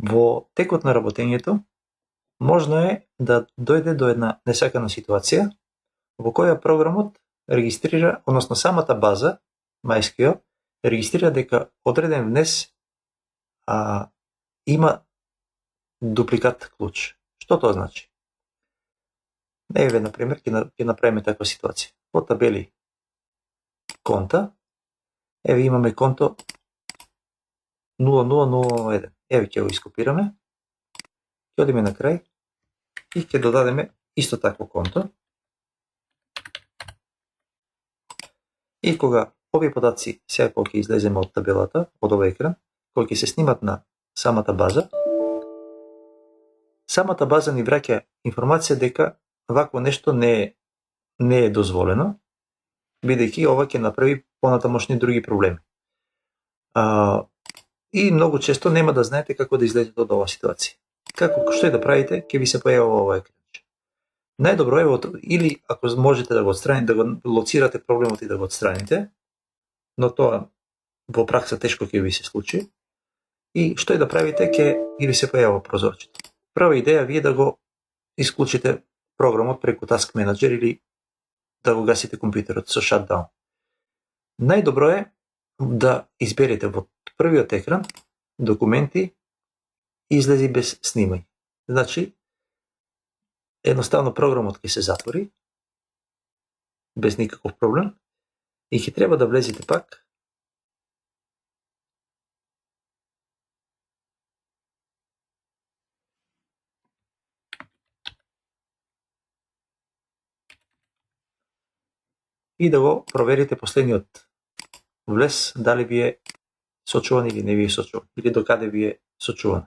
Во текот на работењето можно е да дојде до една несакана ситуација во која програмот регистрира, односно самата база MySQL регистрира дека одреден внес има дупликат клуч. Што тоа значи? Еве, например, ќе направиме таква ситуација. Во табели конта, еве имаме конто 00001. Еве ќе го ископираме, ќе одиме на крај и ќе додадеме исто такво конто. И кога овие податци сега кога ќе излеземе од табелата, од овој екран, кога ќе се снимат на самата база ни враќа информација дека вакво нешто не е дозволено, бидејќи ова ќе направи понатамошни други проблеми. И многу често нема да знаете како да излезете од оваа ситуација. Што и да правите, ќе ви се појавува ова екран. Најдобро е или ако можете да го отстраните, да го лоцирате проблемот и да го отстраните, но тоа во пракса тешко ќе ви се случи. И што и да правите, ќе ви се појавува прозорчето. Прва идеја ви е да го исклучите програмот преку Task Manager или да го гасите компјутерот со shutdown. Најдобро е да изберете во првиот екран документи излези без снимање. Значи, едноставно програмот ќе се затвори без никаков проблем и ќе треба да влезете пак и да го проверите последниот влез дали ви е сочуван или не ви е сочуван, или докаде ви е сочуван.